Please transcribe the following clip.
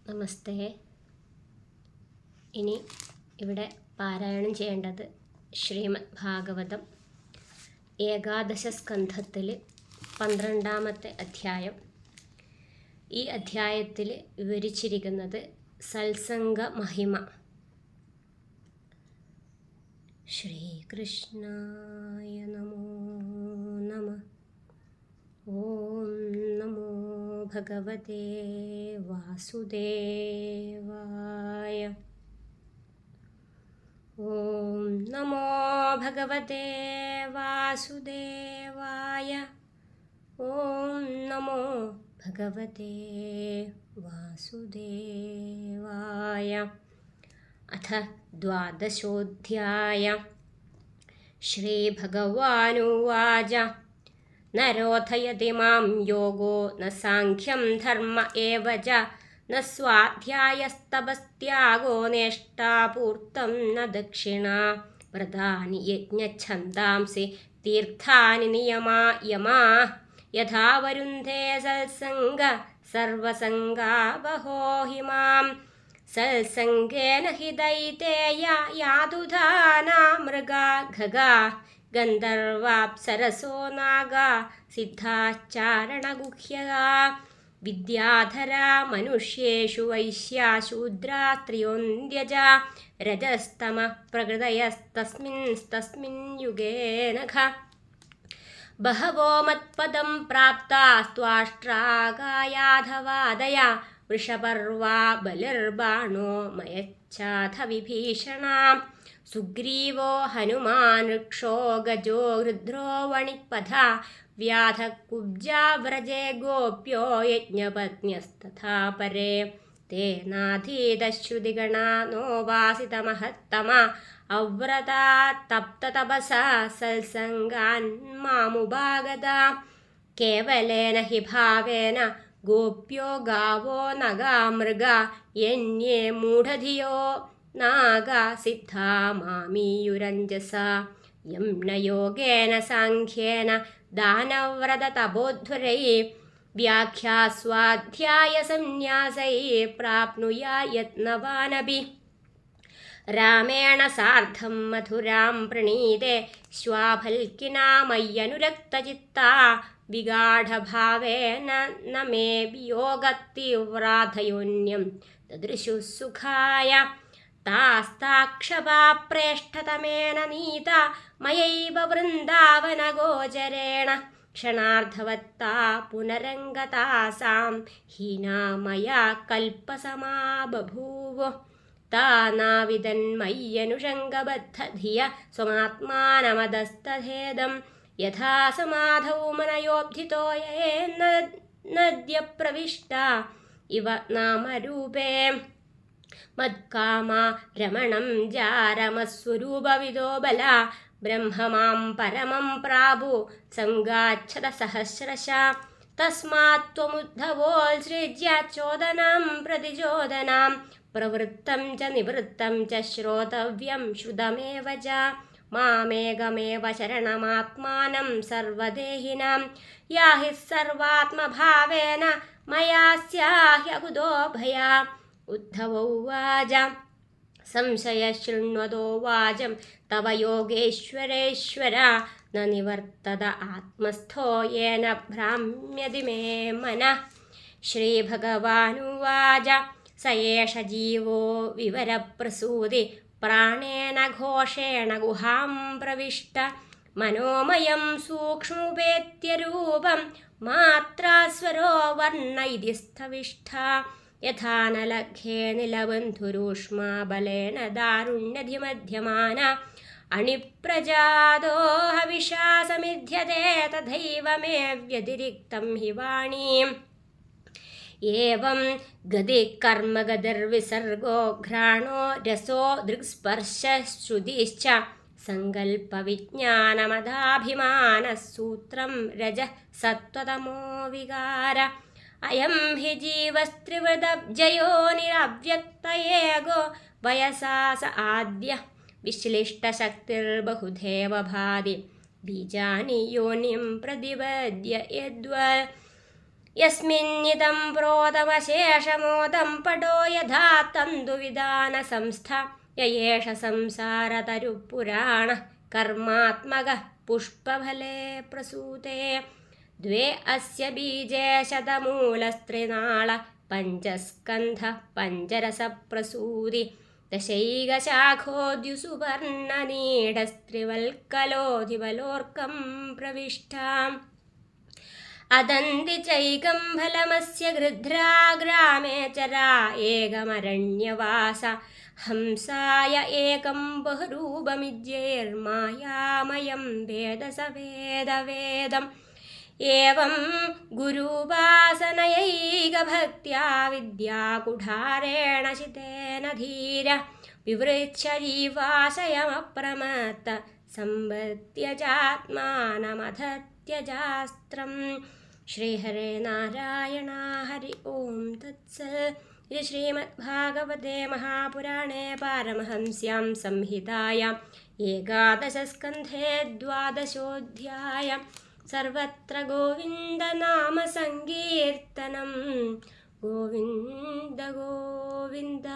നമസ്തേ. ഇനി ഇവിടെ പാരായണം ചെയ്യേണ്ടത് ശ്രീമദ് ഭാഗവതം ഏകാദശ സ്കന്ധത്തിൽ 12-ാമത്തെ അധ്യായം. ഈ അധ്യായത്തിൽ വിവരിച്ചിരിക്കുന്നത് സത്സംഗ മഹിമ. ശ്രീകൃഷ്ണായ നമോ നമഃ. ഓം നമോ ഭഗവതേ വാസുദേവായ. ഓം നമോ ഭഗവതേ വാസുദേവായ. ഓം നമോ ഭഗവതേ വാസുദേവായ. അഥ 12-ോऽധ്യായ. ശ്രീഭഗവാനുവാച. നരോധയതി മാം യോഗോ ന സാഖ്യം ധർമ്മ ഏവ ച ന സ്വാധ്യായസ്തപസ്ത്യാഗോ നേഷ്ടാപൂർത്തം ന ദക്ഷിണാ. വ്രതാനി യജ്ഞച്ഛന്ദാംസി തീർത്ഥാനി നിയമാ യമാഃ. യഥാ വരുന്ധേ സത്സംഗ സർവസംഗാവഹോ हि മാം. സത്സംഗേന हि ദൈതേയ യാതുധാനാ മൃഗാ ഖഗാ ഗന്ധർവാപ്സരസോ നാഗാ സിദ്ധാചാരണഗുഹ്യകാ. വിദ്യാധരാ മനുഷ്യേഷു വൈശ്യാ ശൂദ്രാ സ്ത്രിയോന്ത്യജാ. രജസ്തമഃ പ്രകൃതയസ്തസ്മിൻ യുഗേ നഘ. ബഹവോ മത്പദം പ്രാപ്താസ്ത്വാഷ്ട്രാകായാധവാദയാ. വൃഷപർവാ ബലിർബാണോ മയച്ഛാഥ വിഭീഷണാ. സുഗ്രീവോ ഹനുമാൻ ഋക്ഷോ ഗജോ ഗൃധ്രോ വണിക്പഥാ. വ്യാധകുബ്ജാ വ്രജേ ഗോപ്യോ യജ്ഞപത്ന്യസ്തഥാ പരേ. തേനാധീതശ്രുതിഗണാ നോവാസിതമഹത്തമാ. അവ്രതാ തപ്തതപസാ സത്സംഗാൻ മാമുപാഗതാ. കേവലേന ഹി ഭാവേന ഗോപ്യോ ഗാവോ നഗാ മൃഗാ. യന്യേ മൂഢധിയോ നാഗാ സിദ്ധാ മാമീയുരഞ്ജസാ. യം ന യോഗേന സാഖ്യേന ദാനവ്രതതപോധ്വരൈഃ. വ്യാഖ്യാസ്വാധ്യായസന്ന്യാസൈഃ പ്രാപ്നുയാ യത്നവാനപി. രാമേണ സാർദ്ധം മഥുരാം പ്രണീതേ ശ്വാഭൽക്കിനാ മയ്യനുരക്തചിത്താ. വിഗാഢഭാവേന ന മേ വിയോഗത്തീവ്രാധയോന്യം ദദൃശുഃ സുഖായ. താസ്താക്ഷപാപ്രേഷ്ഠതമേന നീതാ മയൈവ വൃന്ദാവനഗോചരേണ. ക്ഷണാർദ്ധവത്താ പുനരംഗതാസാം ഹീനാ മയാ കൽപ്പസമാ ബഭൂവു. താനാവിദൻ മയ്യനുഷംഗബദ്ധധിയ സ്വമാത്മാനമതസ്തധേദം. യഥാ സമാധൗ മനയോബ്ധിതോ യേന്നദ്യപ്രവിഷ്ടാ ഇവ നാമരൂപേ. മത്കാമാ രമണം ജാരമസ്വരൂപവിദോ ബലാ. ബ്രഹ്മമാം പരമം പ്രാപു സംഗാച്ഛത സഹസ്രശാ. തസ്മാത് ത്വമുദ്ധവോത്സൃജ്യ ചോദനാം പ്രതിചോദനാം. പ്രവൃത്തം ച നിവൃത്തം ച ശ്രോതവ്യം ശ്രുതമേവ ച. മാമേകമേവ ശരണമാത്മാനം സർവദേഹിനാം. യാഹി സർവാത്മഭാവേന മയാ സ്യാഹ്യകുതോ ഭയാ. ഉദ്ധവ ഉവാച. സംശയശൃണ്വതോ വാചം തവ യോഗേശ്വരേശ്വര. ന നിവർത്തത ആത്മസ്ഥോ യേന ഭ്രാമ്യതി മേ മനഃ. ശ്രീഭഗവാനുവാച. സ ഏഷ ജീവോ വിവരപ്രസൂതി പ്രാണേന ഘോഷേണ ഗുഹാം പ്രവിഷ്ട. മനോമയം സൂക്ഷ്മുപേത്യ രൂപം മാത്രാസ്വരോ വർണ്ണ ഇതി സ്ഥവിഷ്ഠ. യഥാ നലഘേ നിലബന്ധുരൂഷ്മാ ബലേന ദാരുണ്യധിമധ്യമാന. അണിപ്രജാതോ ഹവിഷാ സമിധ്യതേ തഥൈവ may വ്യതിരിക്തം he വാണീം. ഏവം ഗതി കർമ്മഗതിർവിസർഗോ ഘ്രാണോ രസോ ദൃക്സ്പർശശ്രുതിശ്ച. സങ്കൽപ്പവിജ്ഞാനമദാഭിമാനഃ സൂത്രം രജഃ സത്വതമോ വികാര. അയം ഹി ജീവസ്ത്രിവൃതബ്ജയോനിരവ്യക്ത ഏകോ വയസാ സ ആദ്യ. വിശ്ലിഷ്ടശക്തിർബഹുധേവ ഭാതി. ബീജാനി യോനിം പ്രതിപദ്യ യദ്വ. യസ്മിന്നിദം പ്രോതമശേഷമോദം പടോ യഥാ തന്തുവിധാനസംസ്ഥ യേഷ സംസാരതരുപുരാണ കർമാത്മക പുഷ്പഫലേ പ്രസൂതേ ദ്വേ അസ്യ ബീജേ ശതമൂലസ്ത്രിനാള പഞ്ചസ്കന്ധ പഞ്ചരസപ്രസൂതി ദശൈകശാഖോദ്യുസുവർണനീഡസ്ത്രിവൽക്കലോധിബലോർക്കം പ്രവിഷ്ടാം അദന്തി ചൈകം ഫലമസ്യ ഗൃധ്രാ ഗ്രാമേ ചരാ ഏകമരണ്യവാസ ഹംസായ ഏകം ബഹുരൂപമിജ്യേർമായാമയം വേദ സ വേദവേദം ഏവം ഗുരുവാസനയൈകഭക്ത്യാ വിദ്യാകുഠാരേണ ശിതേന ധീര വിവൃച്ഛ ജീവാശയമപ്രമത്ത സമ്പത്യജാത്മാനമധത്യജാസ്ത്രം. ശ്രീഹരേ നാരായണ ഹരി ഓം തത്സത്. ഇത് ശ്രീമദ്ഭാഗവതേ മഹാപുരാണേ പാരമഹംസ്യാം സംഹിതായാം ഏകാദശസ്കന്ധേ ദ്വാദശോऽധ്യായം. സർവത്ര ഗോവിന്ദനാമസങ്കീർത്തനം. ഗോവിന്ദ ഗോവിന്ദ.